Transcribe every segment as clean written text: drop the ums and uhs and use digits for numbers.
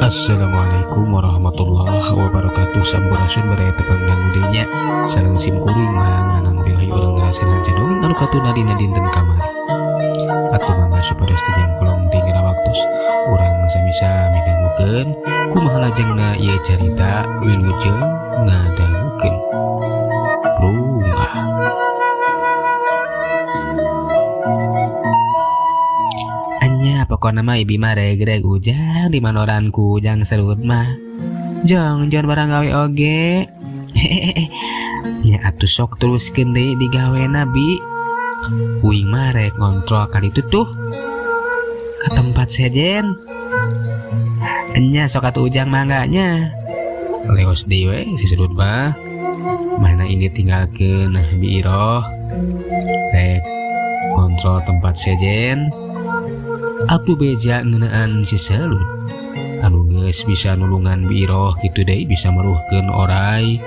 Assalamualaikum warahmatullahi wabarakatuh. Sampurasun bade tepanggang udenya sareng simkuring manganang biwahi urang ngaselan cadong anu katuna dina dinten kamari. Atuh mangga supados teu kolong tinggal waktos urang samisa midangukeun kumaha lajengna ieu carita wilujeng ngadangukeun. Rumah. Anya pokona mah ibi mah reg-reg ujang di manoranku ujang serut mah. Jong barang gawe oge. Nya atuh sok teruskeun deui di gawena bi. Uing mah rek ngontrol kali itu tuh ke tempat sejen. Enya sok atuh ujang mangganya. Leos deui we si serut mah. Mana ini tinggalkeun bi Iroh. Rek kontrol tempat sejen. Aku beja ngeunaan si Selut anu geus bisa nulungan Iroh kitu deui bisa meruhkeun oray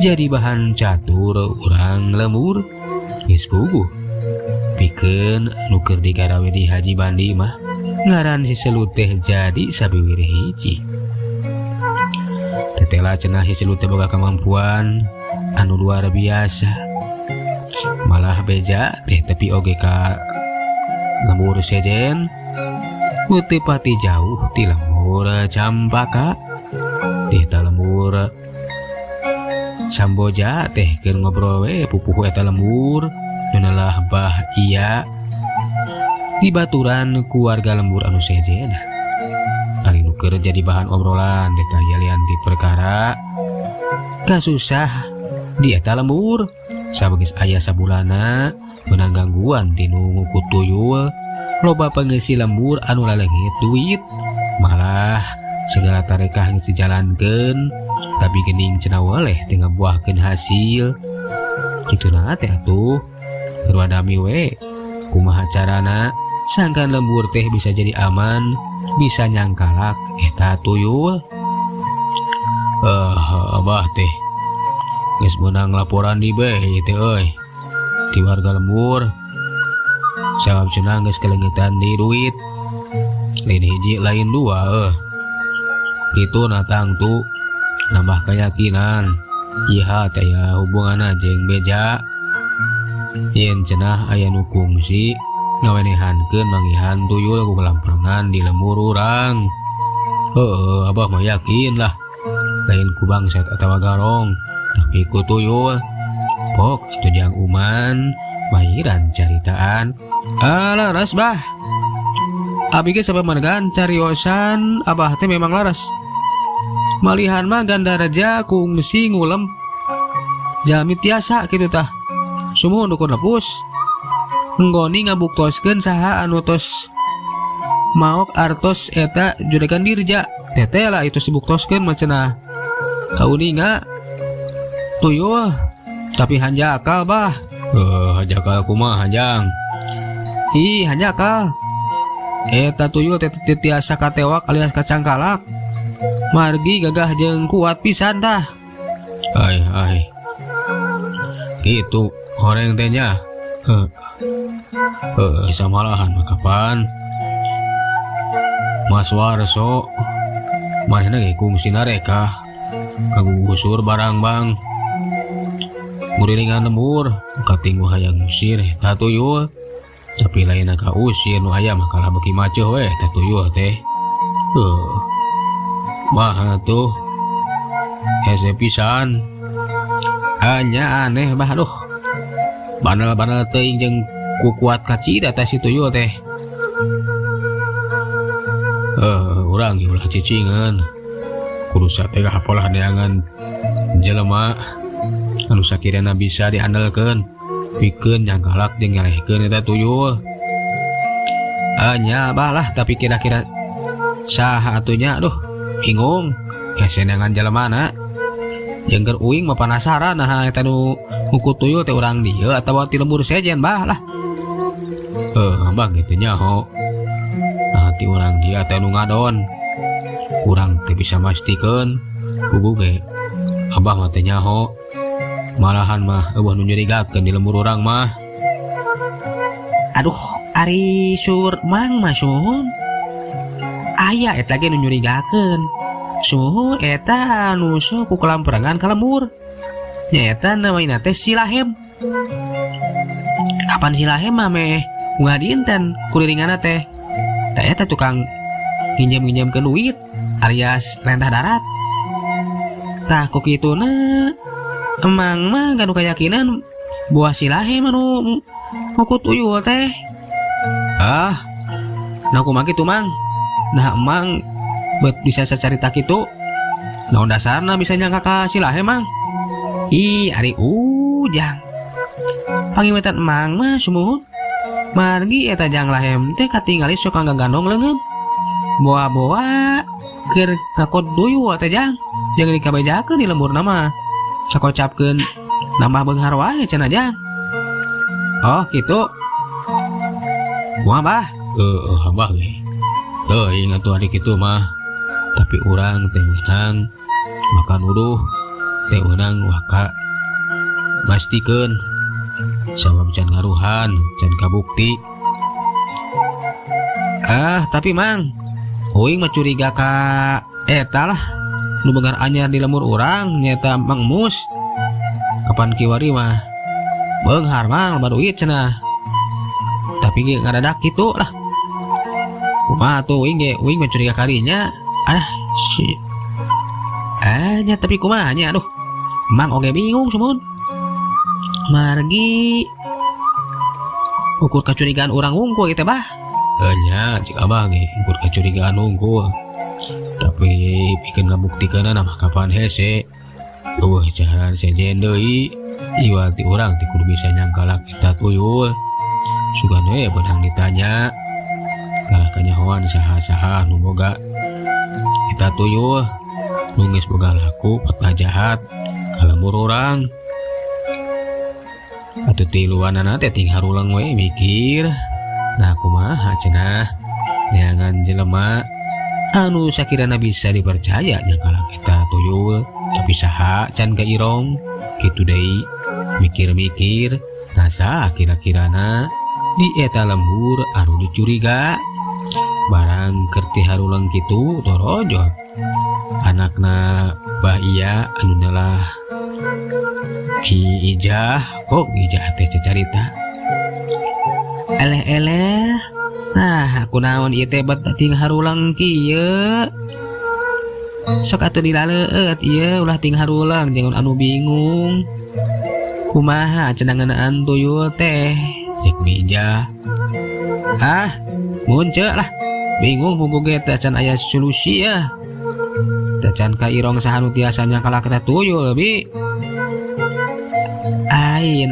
jadi bahan catur urang lemur geus puguh pikeun anu keur digarawe di Haji Bandi mah ngaran si Selut teh jadi sabiwirih hiji. Tetela cenah si Selut teh boga kemampuan anu luar biasa malah beja teh tapi oge ka lembur sejen putih pati jauh ti lembur Campaka teh ta lembur Samboja teh keur ngobrol we pupuh eta lembur nunalah bah iya dibaturan keluarga lembur anu sejen ari nu keur jadi bahan obrolan teh lian ti perkara kasusah di eta lembur sabgeus aya sabulana menang gangguan tinu nguku tuyul loba pengisi lembur anu lalengit duit malah segala tarekah geus dijalankeun tapi geuning cenah waleh teu ngabuahkeun hasil kituna teh atuh keur wadami we kumaha carana sangkan lembur teh bisa jadi aman bisa nyangkalak eta tuyul. Abah teh geus meunang laporan di beuh teh euy di warga lembur sabab cenah geus kelengetan di duit lain hiji lain dua kitu natang tu nambah keyakinan ieu teh ya hubunganna jeung beja yen cenah aya nu kungsi ngawenehankeun mangihan tuyul ku kelampangan di lembur urang. Abah mah yakin lah lain ku bangsat atawa garong tapi ku tuyul pok itu jang uman mahiran caritaan laras bah abi ge sabab manegan cariosan abah teh memang laras malihan mah ganda raja kungsi ngulem jalmi tiasa kitu tah sumuh dukun lepus nggoni ngabuktoskeun saha anu tos maok artos eta judegan dirja teteh lah itu dibuktoskeun mah cenah kauninga tuyul tapi hanjakal bah. Hanjakal kumaha hanjang? Ih hanjakal eta tuyul teh tiasa katewak alias kacangkalak margi gagah jeung kuat pisan tah. Ai kitu horeng teh nya. Samalahan mah kapan Mas Warso manehna ge kungsi nareka kagugusur barang bang muriringan lembur katinggu hayang usir eta tuyul tapi lain ka usir nu aya mah kalah beki maceuh we eta tuyul teh. Mah atuh hese pisan hanya aneh bah aduh banal-banal teuing jeung kuat kacida teh si tuyul teh. Urang ge ulah cicingeun kudu sateh hapolah neangan jelema anu sakirana bisa diandalkeun pikeun nyangkalak jeung nyalehkeun eta tuyul. Nya balah tapi kira-kira saha atunya aduh bingung hese neangan jelemana jeung keur uing mah panasaran nah eta nu nguku tuyul teh urang dieu atawa ti lembur sejen bah lah. Abah kitu nya ho nah ti urang dieu teh nu ngadon urang teh bisa mastikeun puguh ge abah mah teh nyaho malahan mah eueuh nu nyurigakeun di lembur urang mah. Aduh ari sur mang masun aya eta ge nu nyurigakeun. Suhu eta anu sok ku kelamperangan ka lembur. Nyaeta namina teh Silahem. Kapan Silahem mah meh bunga dinten kuliringanna teh. Da eta tukang nginjem-nginjemkeun duit alias rentah darat. Tah ku kituna emang mah ganu kayakinan buah Silahem anu ngukut uyul teh. Nah kumaha kitu mang. Nah emang buat bisa sacarita kitu. Naon dasarna bisa nyangka ka Silahem mang. Ari ujang. Pangiwetan emang mah sumuhun. Margi eta jang Lahem teh katingali sok ngagandong leungeun. Boa-boa keur ngakot duyul teh jang. Jeung dikabejakeun di lembur nama. Sakocapkeun nambah beunghar wae cenah jang. Oh kitu. Kumaha bah? Abah ge. Teuing atuh ari kitu mah. Tapi urang teh meunang maka nuduh teh meunang waka mastikeun sabab can ngaruhan can kabukti. Tapi mang uing mah curiga ka eta lah nu beunghar anyar di lembur urang nyaeta Mang Mus. Kapan kiwari mah beunghar mang loba duit cenah. Tapi ge ngadadak kitu lah. Kumaha tuh uing mah curiga karinya. Nya tapi kumaha nya aduh. Mang oge bingung sumun. Margi ukur kecurigaan urang wungkul gitu bah. Nya cik abah ge ukur kecurigaan wungkul. Tapi bikin ngabuktikeun mah kapan hese. Jalan sejen deui. Iwal ti urang ti kudu bisa nyangkalak kita tuyul. Sugan we beunang ditanya. Kalah kanyahoan saha-saha nu boga kita tuyul. Nu geus boga laku peta jahat ka lembur urang. Atuh tiluanana teh ting harulang we mikir. Nah kumaha cenah neangan jelema anu sakirana bisa dipercaya nyangkala kita tuyul. Tapi saha can ka irong kitu deui mikir-mikir nasa kira-kirana di eta lembur anu dicuriga. Barang kerti harulang kitu torojot anakna Bah Iya anu nalah Ijah. Kok Ijah teh carita eleh-eleh. Nah aku naon ieu teh bet ting harulang kieu. Sok atuh dilaleut ieu ulah ting harulang jangan anu bingung. Kumaha cenah ngeunaan tuyul teh cek Ijah. Muncul lah bingung boboge teh can aya solusi ya. Teh can ka irong saha nu tiasa nyangkala kita tuyul bi. Ain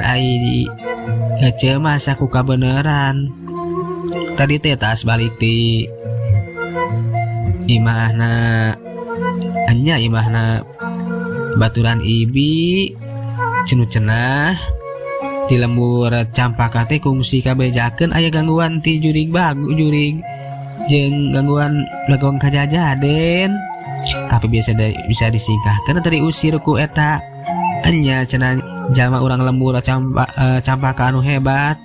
hece masa ku kabeneran. Tadi teh tas balik ti imahna baturan ibi cenu cenah di lembur Campaka teh kungsi kabejakeun aya gangguan ti jurig jeung gangguan legong kajajaden. Tapi bisa disingkahkeun tadi usir ku eta anya cenah jalma urang lembur Campaka anu hebat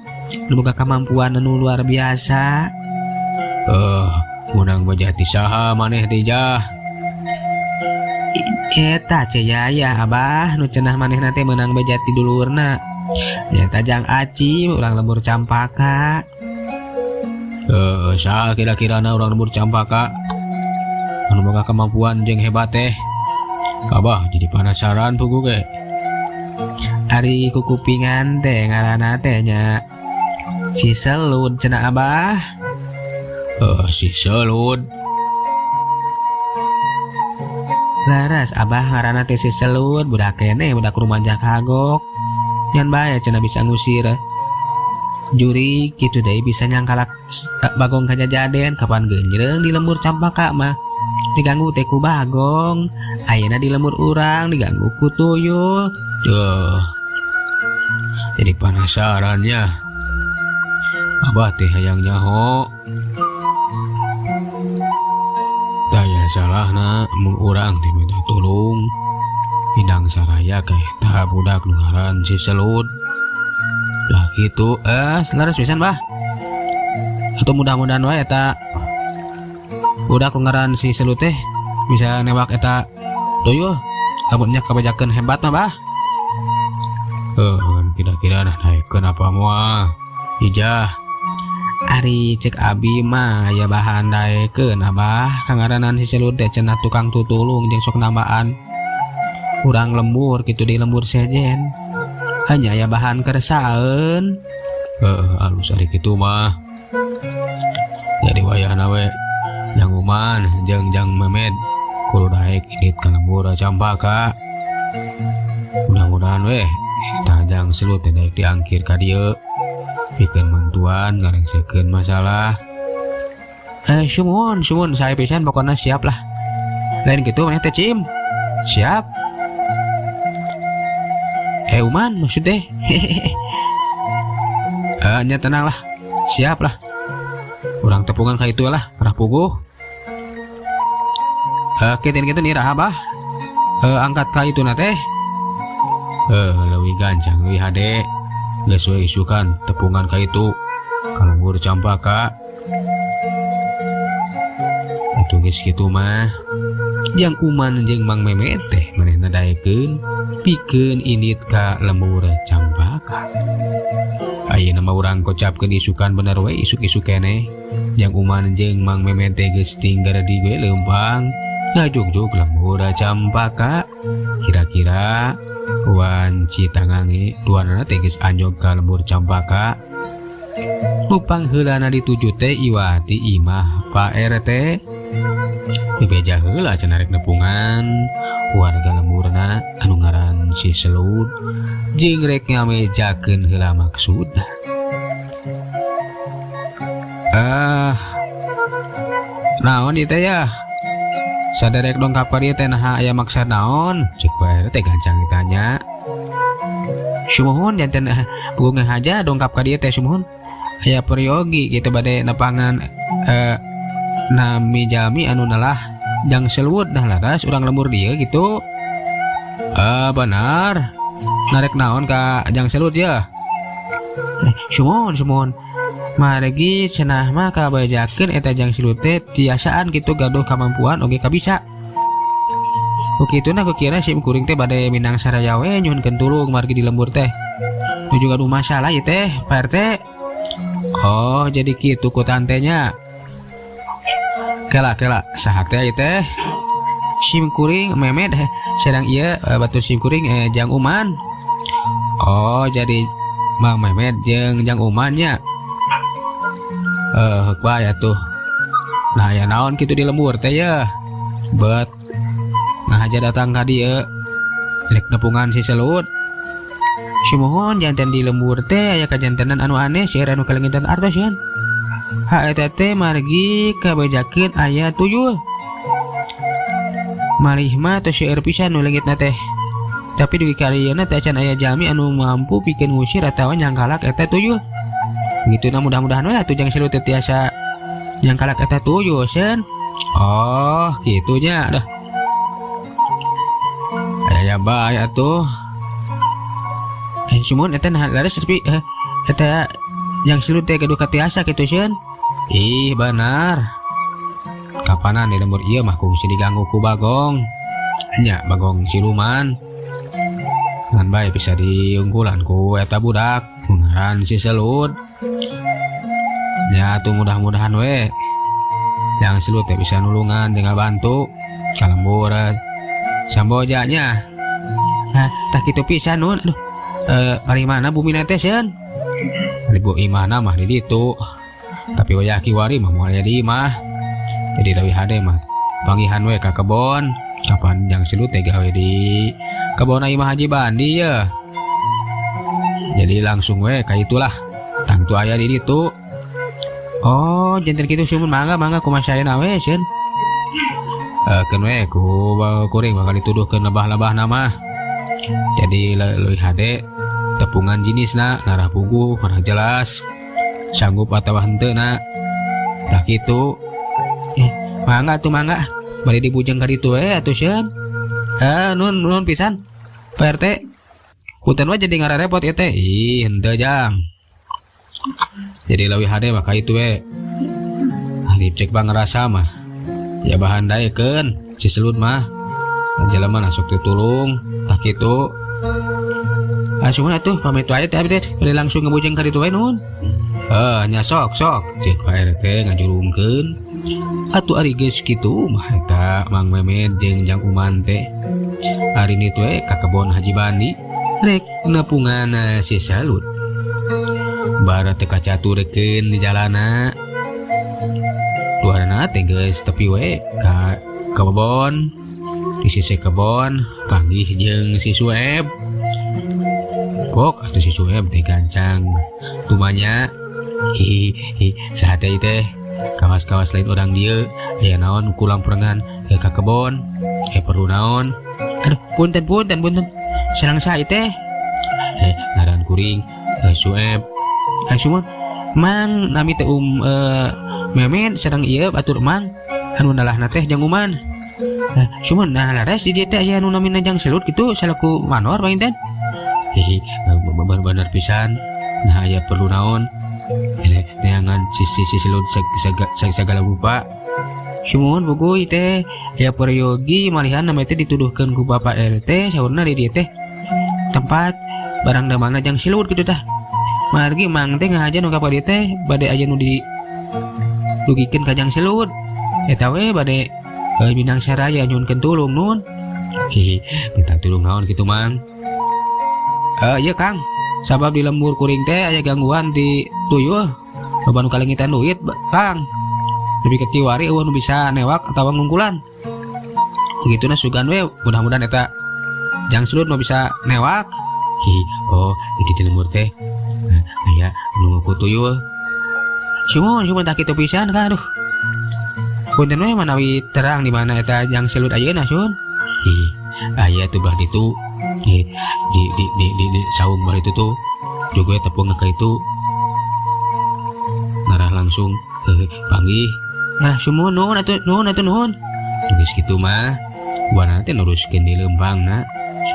nu boga kamampuan anu luar biasa. Munang bajati saha maneh teh Jah? Eta ceyaya abah nu cenah manehna teh meunang bajati dulurna. Nyata Jang Aci urang lembur Campaka. Saha kira-kirana urang lembur Campaka anu boga kemampuan jeung hebat teh? Abah jadi penasaran pugu ge. Ari kukupingan teh ngaranna teh nya Si Selud cenah abah. Si Selud. Laras abah ngaranna teh Si Selud budak kene budak rumaja kagok. Nyan bae cenah bisa ngusir juri kitu deui bisa nyangkalak Bagong kajajaden. Kapan geunjreung di lembur Campaka mah diganggu teh ku Bagong. Ayeuna di lembur urang diganggu ku tuyul. Jadi penasarannya abah teh hayang nyaho. Daya salahna mun urang teh minta tulung pindang saraya ka eta budak nu ngaran Si Selud. Lah kitu laras pisan bah. Atuh mudah-mudahan wae eta udah aku ngaran si selut teh bisa nembak eta tuyul lamunnya kabajakeun hebat mah bah. Kira-kira naikeun apa moal ijah ari cek abi mah ya bahan daekeun abah kangaranan si selut teh cenah tukang tutulung jeung sok nambaan urang lembur kitu di lembur sejen hanya ya bahan keresaeun. Alus ari kitu mah jadi wayahna we Jang Uman jeung Jang Memed kudu daek init ka lembur Campaka. Mudah-mudahan we Jang Selut teh daek diangkir ka dieu pikeun bantuan ngarengsekeun masalah. Sumun sae pisan pokona siap lah. Lain kitu maneh teh Cim. Siap. Uman maksud teh. Nya tenang lah. Siap lah. Urang tepungan ka itu lah, karah puguh. Kitu nih raha bah. Angkat ka itu na teh. Leuwih gancang leuwih hade. Geus we isukan tepungan ka itu. Kalembur Campaka. Atuh geus kitu mah. Jang Uman jeung Mang Memet teh manehna daekeun pikeun init ka lembur Campaka. Ayeuna mah urang kocapkeun isukan bener we isuk-isuk keneh. Jang Uman jeung Mang Memet teh geus tinggal di we leumpang ngajugjug lembur Campaka. Kira-kira Wan Citangange tuanana teh geus anjog ka lembur Campaka. Nupang heulana dituju teh Iwati imah Pak RT. Bebeja heula cenah rek nepungan warga lemburna anu ngaran si Selut jeung rek ngamejakeun heula maksudna. Naon ieu teh ya? Saderek dongkap ka dieu teh naha aya maksud naon? Cek bae teh gancang ditanya. Sumohon janten puguh aja dongkap ka dieu teh sumohon. Aya peryogi kitu bade nepangan nami jami anu nalah Jang Selut nah laras urang lembur dieu gitu. Benar. Narek naon ka Jang Selut ya? Sumohon. Margi cenah mah kabajakeun eta Jang Selut teh tiasaan kitu gaduh kamampuan oge kabisa. Ukituna kukira sim kuring teh bade minang saraya we nyuhunkeun tulung margi di lembur teh. Nuju gaduh masalah ieu teh Pak RT. Oh jadi kitu ku tantenya. Kela saha teh ieu teh? Sim kuring Memet sedang ieu batur sim kuring Jang Uman. Oh jadi Mang Memet jeung Jang Uman nya. Heuk bae atuh. Nah ya naon kitu di lembur teh ya. Bet nah aja datang ka dieu. Rek nepungan si Selut. Sumohon janten di lembur teh aya kajantenan anu aneh seueur anu kalengitan artos yan. Eta teh margi kabajakeun aya tuyul. Malih mah teu seueur pisan nu leungitna teh. Tapi di karieuna teh can aya jalmi anu mampu pikeun ngusir atawa nyangkalak eta tuyul. Begituna mudah-mudahan we atuh Jang Selut teh tiasa nyangkalak eta tuyul sen. Oh, kitu nya dah. Aya bae atuh. Sumun eta nah laras tapi eta Jang Selut teh gaduh katiasa kitu sen. Ih benar. Kapanan di lembur ieu mah kungsi diganggu ku Bagong. Nya Bagong siluman. Ngan bae bisa diunggulan ku eta budak ngaran si Selut. Ya tuh mudah-mudahan we Jang Selut teh bisa nulungan dengan bantu ka lembur Sambojanya. Tah kitu pisan nun. Ari mana bumi teh sen? Ari bu imahna mah di ditu. Tapi wayah kiwari mah moal aya di imah. Jadi leuwih hade mah panggihan we ka kebon. Kapan Jang Selut teh gawe di kebona imah Haji Bandi ya. Jadi langsung we ka itulah. Tangtu aya di ditu. Oh, janten kitu sumun mangga kumaha saena we sen. Keun we ku kuring bakal dituduhkeun lebah-lebah nama. Jadi leuwih hade tepungan jenisna ngarah puguh ngarah jelas sanggup atawa henteu na. Tah kitu. Mangga bari dibujeng ka ditu we atuh sen. Nun pisan. Pak RT. Punten we jadi ngararepot ieu teh. Ih, henteu Jang. Jadi leuwih hade mah ka itu we. Ahli cek bang ngerasa mah. ya bahan daekeun si selut mah jelema na sok ditulung tah kitu asuhna tuh pamit wae teh abdi teh langsung ngebujeng ka ditu wae nuhun. Nya sok cek Pak RT ngajurungkeun atuh ari geus kitu mah eta Mang Memet jeung Jang Uman teh ari ni teh ka kebon Haji Bandi rek nepungan si Salut barat teh kacaturkeun di jalana tuarna teh geus tepi we ka kebon di sisi kebon panggih jeung si Sueb kok atuh si Sueb teh gancang tumanya hi saha teh teh kawas-kawas lain orang dieu aya naon kulang perengan ka kebon perlu naon aduh punten sareng saha teh ngaran kuring Sueb Sumun Mang nami teh Memet sareng ieu batur Mang anu nalahna teh Jang Uman Sumun nah laras di dieu teh aya anu namina Jang Selut kitu salaku manor painten bener pisan nah aya perlu naon neangan si Selut segala rupa Sumun bukuy teh ya peryogi malihan nama teh dituduhkeun ku Bapak RT saurna di dieu teh tempat barang damangna Jang Selut kitu tah margi Mang teh ngahaja nu ka dieu teh bade aya nu didugikeun ka Jang Selut eta we bade Minang Saraya nyunkeun tulung nun minta tulung naon kitu Mang. Iya Kang, sabab di lembur kuring teh aya gangguan di tuyul loba nu kalengitan duit Kang lebih ke tiwari eueuh nu bisa newak atawa ngungkulan begituna sugan we mudah-mudahan eta Jang Selut nu bisa newak oh di lembur teh aya nu ku tuyul cuma tak kitu pisan Kang aduh punten we manawi terang di mana eta Jang Selut ayeuna sun aya tuh belah ditu di saung bar itu tuh juga tepung ke itu narah langsung panggih nah sumun nuhun nuhun geus kitu mah buana teh nuruskeun di leumpangna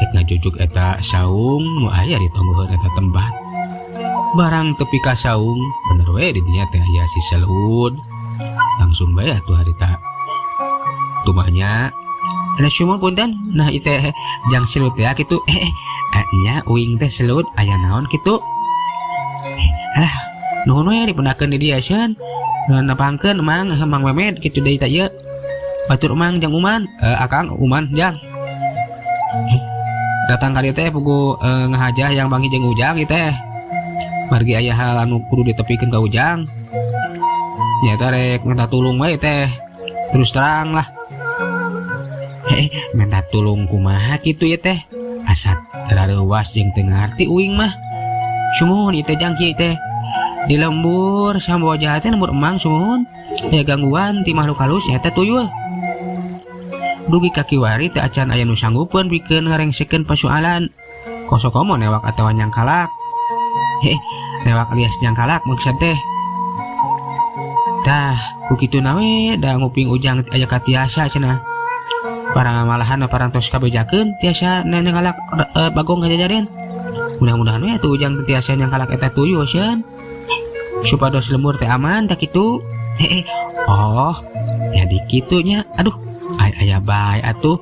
rek ngajujuk eta saung nu aya di tonggoheun eta tempat barang tepi ka saung bener we di dinya teh aya si Selut langsung bae atuh harita tumahnya ada sumun punten nah iteh Jang Selut ya kitu nya uing teh Selut aya naon kitu alah nuhun we dipundakeun di dieu seun napangkeun Mang Memet kitu deui teh ieu batur Mang Jang Uman Akang Uman Jang datang kali teh pugu ngahajah yang Bangi jeung Ujang ieu teh margi aya hal anu kudu ditepikeun ka Ujang nya teh rek minta tulung we teh terus terang lah minta tulung kumaha kitu ya teh asat rareuwas jeung teu ngarti uing mah sumun ieu teh Jang kieu teh di lembur Samboja teh lembur emang sumun aya gangguan ti makhluk halus eta tuyul dugi ka kiwari teh acan aya nu sanggupeun pikeun ngarengsekeun pasoalan kosokomo newak atawa nyangkalak newak alias nyangkalak maksud teh tah kukitu nawe da nguping Ujang aya katiasa cenah parang malahan parang tos kabejakeun tiasa nengalak Bagong ngajajareun mudah-mudahan we atuh Ujang tiasa nyangkalak eta tuyul seun supados lembur teh aman tak kitu oh jadi kitunya aduh aya bae atuh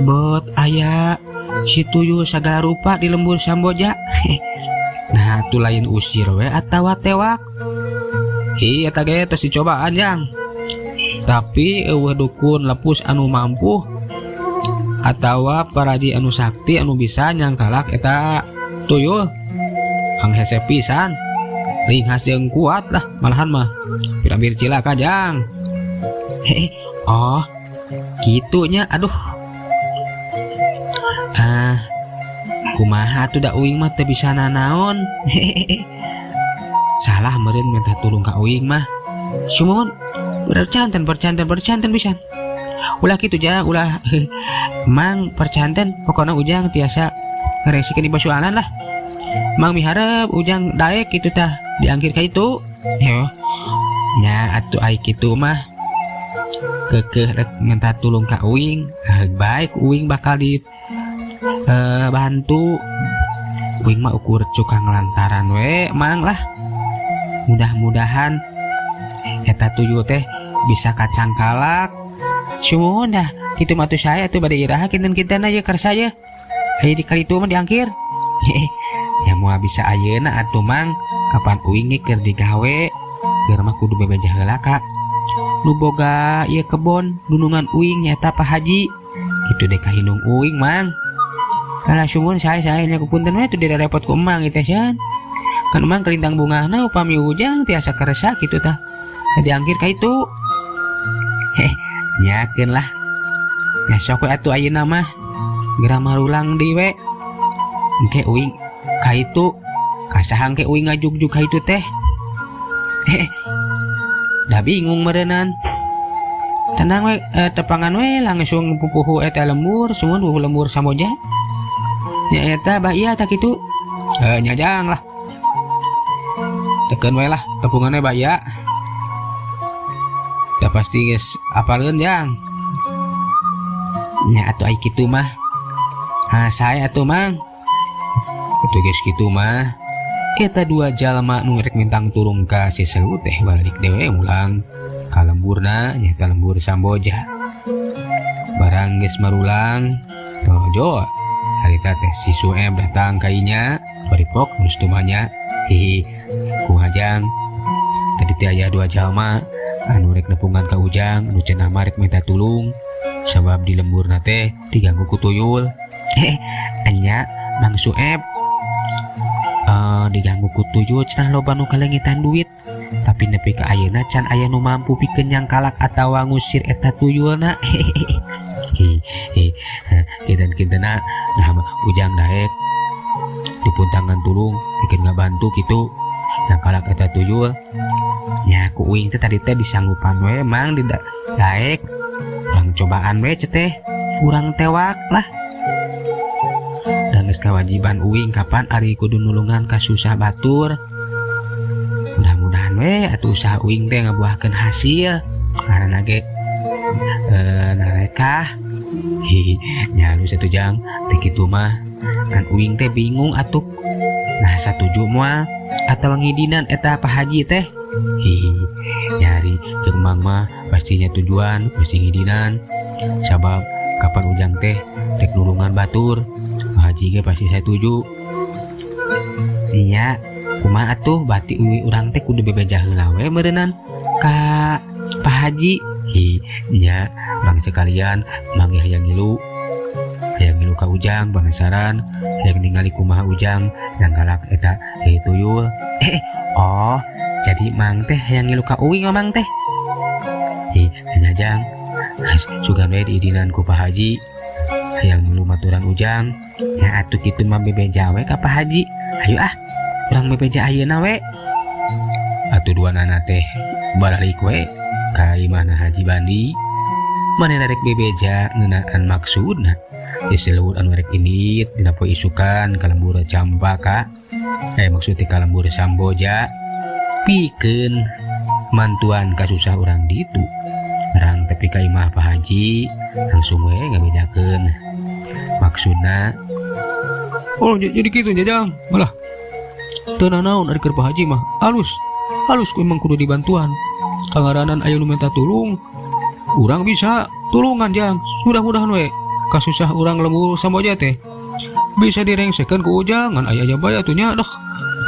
bot aya si tuyul sagala rupa di lembur Samboja nah atuh lain usir we atawa tewak iya tage tos dicobaan Jang tapi eueuh dukun lepus anu mampu atawa paraji anu sakti anu bisa nyangkalak eta tuyul ang hese pisan ringhas jeung kuat lah malahan mah pirambir cilaka Jang oh kitunya aduh kumaha tuh da uing mah teu bisa nanaon salah meureun minta tulung ka uing mah sumun bercanten pisan ulah kitu Jang ulah Mang percanten pokona Ujang tiasa ngaresikeun di pasoalan lah Mang miharep Ujang daek kitu tah diangkir ka itu nya atuh ai kitu mah keukeuh rek minta tulung ka uing baik uing bakal di bantu uing mah ukur cukang lantaran we Mang lah mudah-mudahan eta tuyul teh bisa kacang kalak. Sumun dah kitu mah atuh saya atuh bade iraha kinten-kinten aja keur saya. Aya di kali itu mah diangkir. Ya moal bisa ayeuna atuh mang kapan uing keur digawe keur mah kudu bebejah heula ka. Nu boga ieu kebon dunungan uing nyaeta Pak Haji. Kitu deh kahinung uing mang. Kalah sumun saya nya kupunten we teu direpot ku emang ieu teh san. Kan emang kelintang bungahna upami ujang tiasa keresa kitu tah. Diangkir ka itu. Nyakeun lah. Nya sok we atuh ayeuna mah. Geura marulang di we. Engke uing ka itu. Kasahang ke uing ngajug-jug ka itu teh. Dah bingung meureunan. Tenang we tepangan we langsung pupuhu eta lembur sumun pupuh lembur Samboja. Nya eta bah iya tak kitu. Nyajang lah. Tekeun we lah tepungan we bah iya. Da pasti geus apaleun jang. Nya atuh ai kitu mah. Saya atuh mang. Kitu geus kitu mah. Eta dua jalma nu rek mintang turung ka si Selut teh balik dewe ulang ka lemburna nyaeta lembur Samboja. Barang geus marulang torojo harita teh si Sueb datang ka inya baripok geus tumanya hihi kuhajang tadi teh aya dua jalma anu rek nepungan ka ujang anu cenah mah rek minta tulung sabab di lemburna teh diganggu ku tuyul. Anya Bang Sueb diganggu ku tuyul cenah loba nu kalengitan duit tapi nepi ka ayeuna can aya nu mampu pikeun nyang kalak atawa ngusir eta tuyulna. Kinten-kintena nah ujang daek dipuntangan tulung pikeun ngabantu kitu nyang kalak eta tuyul. Nya ku uing teh tadi teh disanggupan we mang di daek urang cobaan we teh urang tewak lah. Geus kewajiban uing kapan ari kudu nulungan ka susah batur. Mudah-mudahan we atuh usaha uing teh ngabuahkeun hasil karena ge narekah. Nya lu satujang teh kitu mah kan uing teh bingung atuh nah satuju moal atawa ngidinan eta Pak Haji teh. Nyari jeung mang mah pastinya tujuan pasti ngidinan sabab kapan ujang teh rek nulungan batur Haji ge pasti saya tuju. Iya, kumaha atuh bati urang teh kudu bebejah heula we meureunnan ka Pak Haji. Nya bang sekalian mangge hayang ngilu ka ujang penasaran hayang ningali kumaha ujang yang galak eta tuyul. Oh, jadi mang teh hayang ngilu ka uing mang teh. Nyajang sugan we diidinan ku Pak Haji. Hayang ngilu maturan ujang. Ya atuh kitu mah bebeja we ka Pak Haji. Ayo urang bebeja ayeuna we. Atuh duanana teh balik we ka imahna Haji Bandi. Manehna rek bebeja ngeunaan maksudna. Di Selut anu rek indit dina poe isukan ka lembur Campaka. Maksudna ka lembur Samboja. Pikeun mantuan kasusah urang ditu. Urang tepi ka imah Pak Haji langsung we ngabedakeun maksudna. Oh jadi gitu jajang malah tenang naon ari keur Pak Haji mah halus ku emang kudu dibantuan kangaranan aya nu minta tulung urang bisa tulungan jang mudah-mudahan we kasusah urang lembur Samboja teh bisa direngsekeun ku ujang ngan aya jabaya tuh nya dah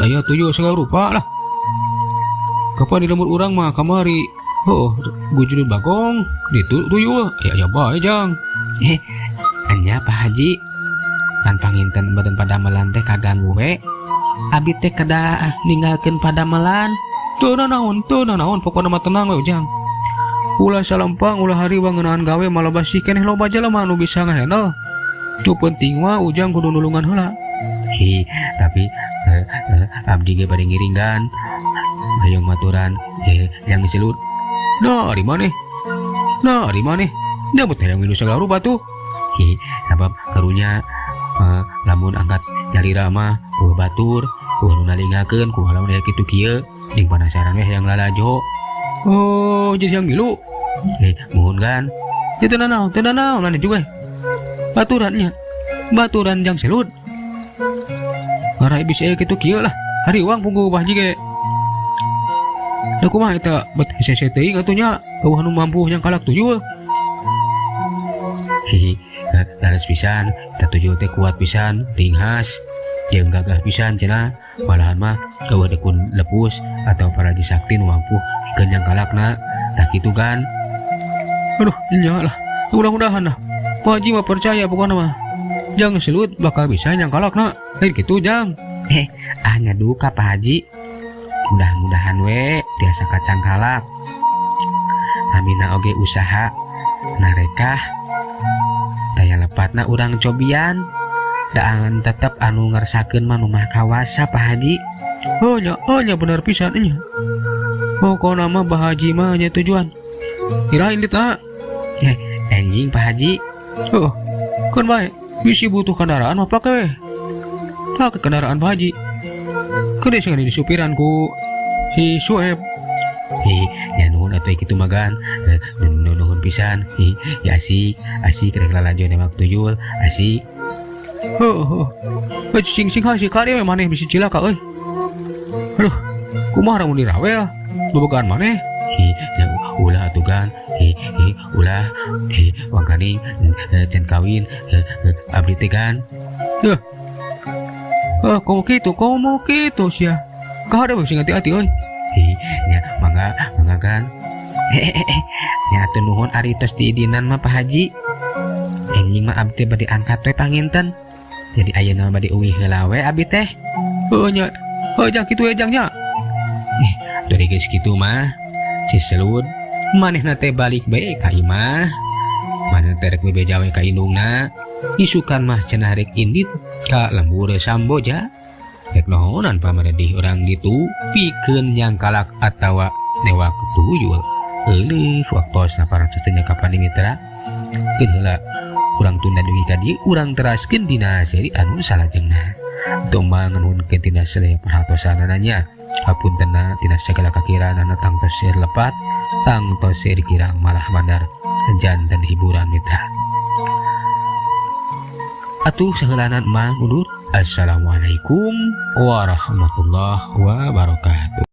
daya tujuh segala rupa lah kapan di lembur urang mah kamari bujur bagong ditu tuyul aya jabaya jang. Anya Pak Haji kan panginten badan padamelan teh kaganggu we abi teh kada ninggalkeun padamelan teu naon pokona mah tenang we ujang ulah salempang ulah hariwang ngeunaan gawe malah basih keneh loba jelema anu bisa ngahandle tu penting mah ujang kudu nulungan heula. Tapi abdi ge bade ngiringgan hayang maturan yang Selut nah di maneh dia bet hayang milu segala rupa tuh. Sabab karunya lamun angkat jalira mah batur nu nalingakeun ku halaman aya kitu kieu jeung panasaran we hayang lalajo. Oh jadi yang milu mohon kan teu naon maneh juga baturan jang Selut ngarai bisa kitu kieu lah hari uang punggu Pak Haji ge Aku mah eta bet hese teuing atunya eueuh nu mampu yang kalak tuyul. Hihi, laras pisan, eta tuyul teh kuat pisan, ringhas, jeung gagah pisan cenah. Malahan mah eueuh dekun lepus atau paragi sakti nu mampu pikeun yang kalakna. Tah kitu kan. Aduh, nya lah. Mudah-mudahan lah. Pak Haji mah percaya pokona mah. Jang selut bakal bisa yang kalakna. Lain kitu jang. Ngadu ka Pak Haji. Mudah-mudahan we tiasa kacang kalak. Amina oge usaha narekah daya lepatna urang cobian. Daan tetep anu ngersakeun mah nu mah kawasa Pak Haji. Oh nya bener pisan nya. Pokona mah Pak Haji mah nya tujuan. Kirain dit na. Anjing Pak Haji. Oh, kan bae. Bisi butuh kendaraan mah pake we. Pake kendaraan Pak Haji. Kene sing di supiran ku si Sueb. Ya nuhun atuh kitu magan. Nuhun pisan. Ya asik rek lalajo nembak tuyul, asik. Sing hasik kali we maneh bisi cilaka euy. Aduh, kumaha mun dirawe ya? Bobogan maneh. Ya ulah atuh gan. Ulah wangkani can kawin abdi teh gan. Komo gitu sia. Kahade we sing hati-hati euy. Ya mangga kan. Nya atuh nuhun ari tos diidinan mah Pak Haji. Anjing mah abdi bade angkat we panginten. Jadi ayeuna bade uwih heula we abdi teh. Nya. Jang kitu we jang nya. Dari geus kitu mah si selut manehna teh balik bae ka imah. Manehna teh rek bebeja we ka indungna. Isukan mah cenah rek indit ka lembur Samboja. Rek nohonan pamaredih urang ditu pikeun yang kalak atawa newak tuyul. Euleuh waktosna para tanya kapan mitra. Keun heula urang tunda deui ka dieu urang teraskeun dina seri anu salajengna. Tomang nuhunkeun tina sadaya perhatosanana nya. Hapuntenna tina sagala kakiranana tangtos sir lepat, tangtos sir kirang malah mandar janten hiburan mitra. Atuh saheulanan emang undur. Assalamualaikum warahmatullahi wabarakatuh.